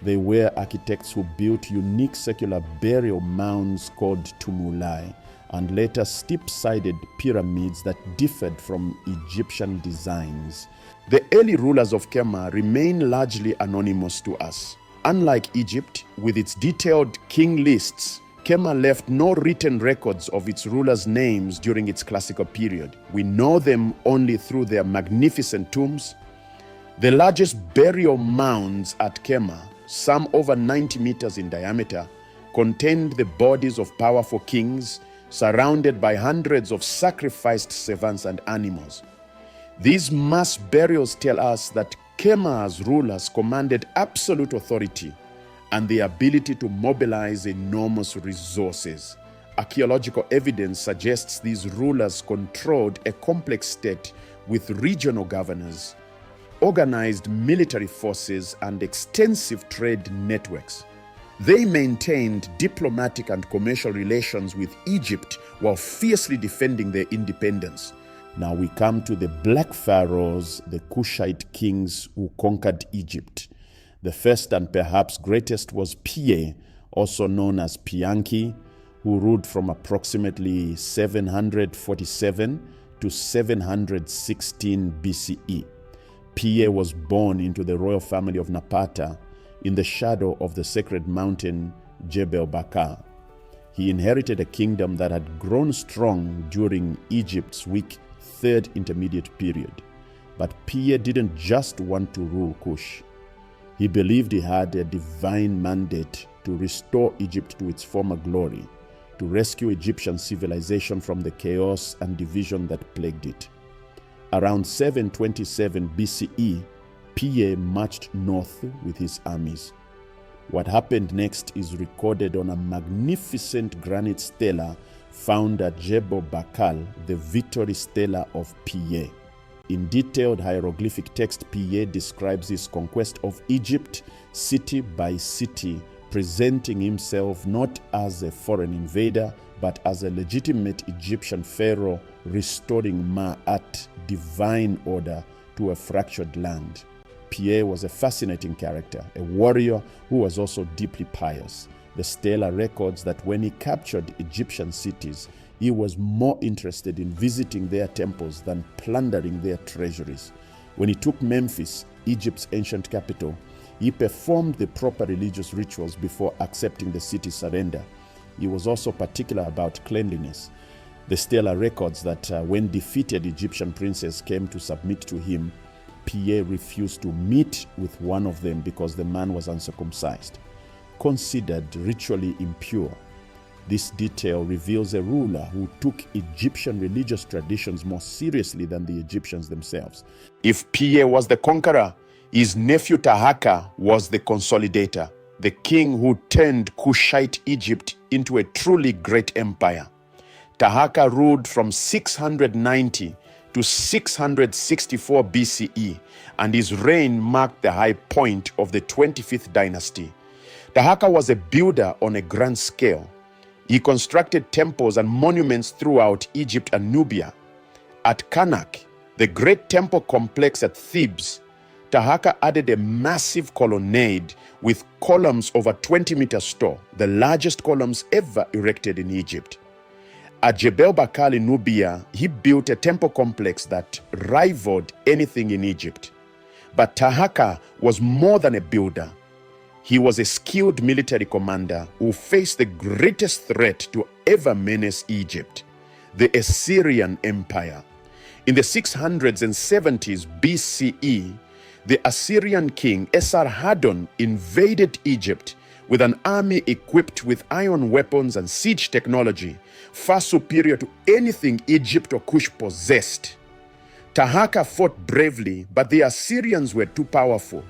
They were architects who built unique circular burial mounds called tumuli, and later steep-sided pyramids that differed from Egyptian designs. The early rulers of Kema remain largely anonymous to us. Unlike Egypt, with its detailed king lists, Kema left no written records of its rulers' names during its classical period. We know them only through their magnificent tombs. The largest burial mounds at Kema, some over 90 meters in diameter, contained the bodies of powerful kings, surrounded by hundreds of sacrificed servants and animals. These mass burials tell us that Kema's rulers commanded absolute authority and the ability to mobilize enormous resources. Archaeological evidence suggests these rulers controlled a complex state with regional governors, organized military forces, and extensive trade networks. They maintained diplomatic and commercial relations with Egypt while fiercely defending their independence. Now we come to the Black Pharaohs, the Kushite kings who conquered Egypt. The first and perhaps greatest was Pie, also known as Pianki, who ruled from approximately 747 to 716 BCE. Pie was born into the royal family of Napata in the shadow of the sacred mountain Jebel Bakar. He inherited a kingdom that had grown strong during Egypt's weak Third Intermediate period. But Pie didn't just want to rule Kush. He believed he had a divine mandate to restore Egypt to its former glory, to rescue Egyptian civilization from the chaos and division that plagued it. Around 727 BCE, Pie marched north with his armies. What happened next is recorded on a magnificent granite stela found at Jebel Bakal, the victory stela of Pie. In detailed hieroglyphic text, Pie describes his conquest of Egypt city by city, presenting himself not as a foreign invader, but as a legitimate Egyptian pharaoh restoring Ma'at, divine order, to a fractured land. Pie was a fascinating character, a warrior who was also deeply pious. The stela records that when he captured Egyptian cities, he was more interested in visiting their temples than plundering their treasuries. When he took Memphis, Egypt's ancient capital, he performed the proper religious rituals before accepting the city's surrender. He was also particular about cleanliness. The stela records that when defeated Egyptian princes came to submit to him, Pie refused to meet with one of them because the man was uncircumcised, considered ritually impure. This detail reveals a ruler who took Egyptian religious traditions more seriously than the Egyptians themselves. If Pie was the conqueror, his nephew Tahaka was the consolidator, the king who turned Kushite Egypt into a truly great empire. Tahaka ruled from 690 to 664 BCE, and his reign marked the high point of the 25th dynasty. Tahaka was a builder on a grand scale. He constructed temples and monuments throughout Egypt and Nubia. At Karnak, the great temple complex at Thebes, Tahaka added a massive colonnade with columns over 20 meters tall, the largest columns ever erected in Egypt. At Jebel Bakal in Nubia, he built a temple complex that rivaled anything in Egypt. But Tahaka was more than a builder. He was a skilled military commander who faced the greatest threat to ever menace Egypt, the Assyrian Empire. In the 670s BCE, the Assyrian king Esarhaddon invaded Egypt with an army equipped with iron weapons and siege technology far superior to anything Egypt or Kush possessed. Tahaka fought bravely, but the Assyrians were too powerful.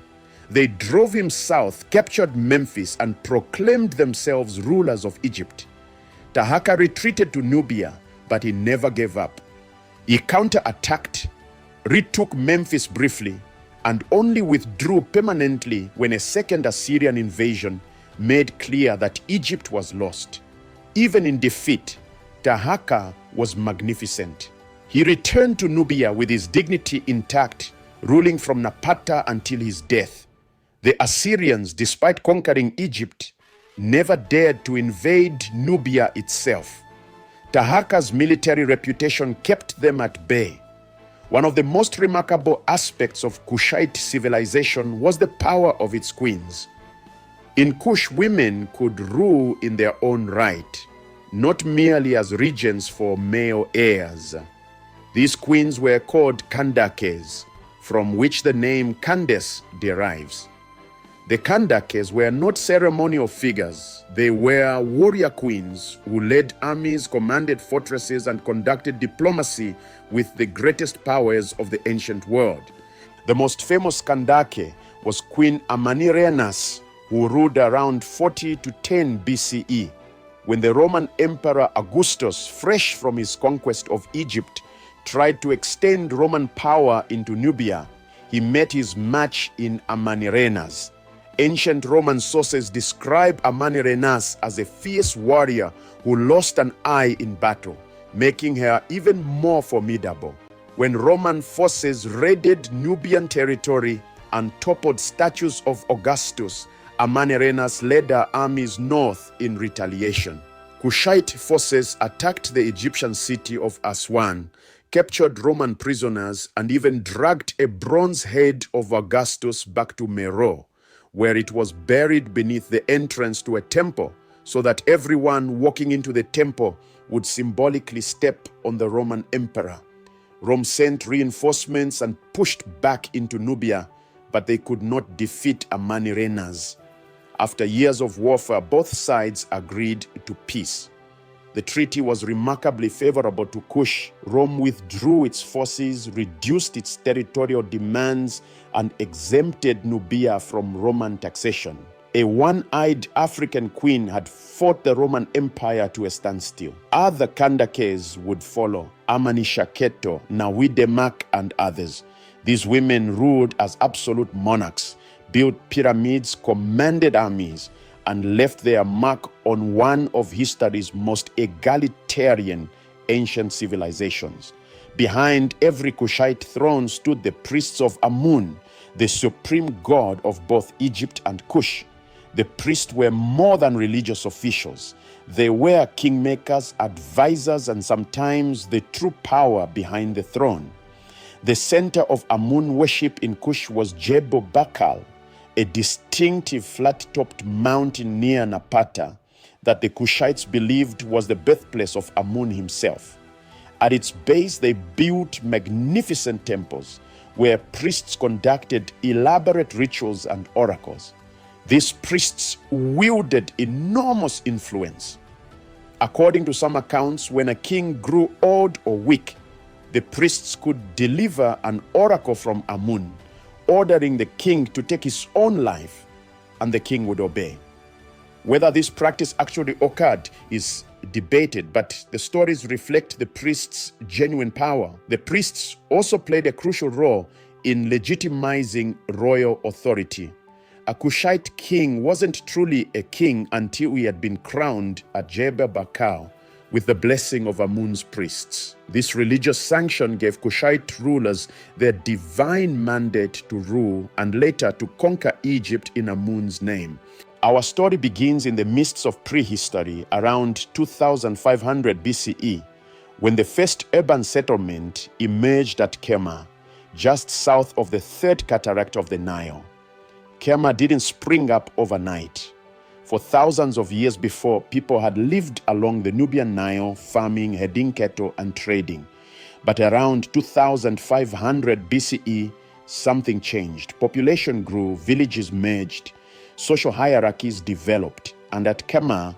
They drove him south, captured Memphis, and proclaimed themselves rulers of Egypt. Tahaka retreated to Nubia, but he never gave up. He counterattacked, retook Memphis briefly, and only withdrew permanently when a second Assyrian invasion made clear that Egypt was lost. Even in defeat, Tahaka was magnificent. He returned to Nubia with his dignity intact, ruling from Napata until his death. The Assyrians, despite conquering Egypt, never dared to invade Nubia itself. Tahaka's military reputation kept them at bay. One of the most remarkable aspects of Kushite civilization was the power of its queens. In Kush, women could rule in their own right, not merely as regents for male heirs. These queens were called Kandakes, from which the name Candace derives. The Kandakes were not ceremonial figures. They were warrior queens who led armies, commanded fortresses, and conducted diplomacy with the greatest powers of the ancient world. The most famous Kandake was Queen Amanirenas, who ruled around 40 to 10 BCE. When the Roman Emperor Augustus, fresh from his conquest of Egypt, tried to extend Roman power into Nubia, he met his match in Amanirenas. Ancient Roman sources describe Amanirenas as a fierce warrior who lost an eye in battle, making her even more formidable. When Roman forces raided Nubian territory and toppled statues of Augustus, Amanirenas led her armies north in retaliation. Kushite forces attacked the Egyptian city of Aswan, captured Roman prisoners, and even dragged a bronze head of Augustus back to Meroe, where it was buried beneath the entrance to a temple, so that everyone walking into the temple would symbolically step on the Roman emperor. Rome sent reinforcements and pushed back into Nubia, but they could not defeat Amanirenas. After years of warfare, both sides agreed to peace. The treaty was remarkably favorable to Kush. Rome withdrew its forces, reduced its territorial demands, and exempted Nubia from Roman taxation. A one-eyed African queen had fought the Roman Empire to a standstill. Other Kandakes would follow: Amanishaketo, Nawidemak, and others. These women ruled as absolute monarchs, built pyramids, commanded armies, and left their mark on one of history's most egalitarian ancient civilizations. Behind every Kushite throne stood the priests of Amun, the supreme god of both Egypt and Kush. The priests were more than religious officials. They were kingmakers, advisors, and sometimes the true power behind the throne. The center of Amun worship in Kush was Jebel Bakal, a distinctive flat-topped mountain near Napata that the Kushites believed was the birthplace of Amun himself. At its base, they built magnificent temples where priests conducted elaborate rituals and oracles. These priests wielded enormous influence. According to some accounts, when a king grew old or weak, the priests could deliver an oracle from Amun, ordering the king to take his own life, and the king would obey. Whether this practice actually occurred is debated, but the stories reflect the priests' genuine power. The priests also played a crucial role in legitimizing royal authority. A Kushite king wasn't truly a king until he had been crowned at Jebel Bakal with the blessing of Amun's priests. This religious sanction gave Kushite rulers their divine mandate to rule and later to conquer Egypt in Amun's name. Our story begins in the midst of prehistory around 2500 BCE, when the first urban settlement emerged at Kema, just south of the third cataract of the Nile. Kema didn't spring up overnight. For thousands of years before, people had lived along the Nubian Nile, farming, herding cattle, and trading. But around 2500 BCE, something changed. Population grew, villages merged, social hierarchies developed, and at Kema,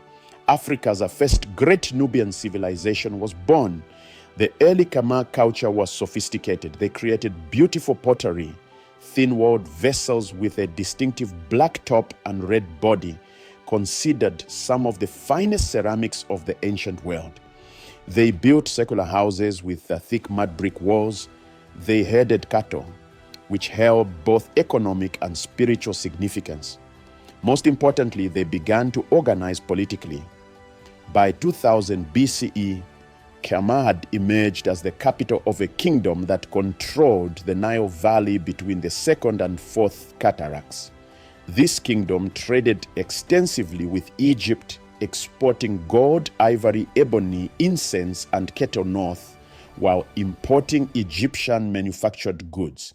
Africa's first great Nubian civilization was born. The early Kema culture was sophisticated. They created beautiful pottery, thin-walled vessels with a distinctive black top and red body, considered some of the finest ceramics of the ancient world. They built circular houses with thick mud brick walls. They herded cattle, which held both economic and spiritual significance. Most importantly, they began to organize politically. By 2000 BCE, Kema had emerged as the capital of a kingdom that controlled the Nile Valley between the second and fourth cataracts. This kingdom traded extensively with Egypt, exporting gold, ivory, ebony, incense, and cattle north, while importing Egyptian manufactured goods.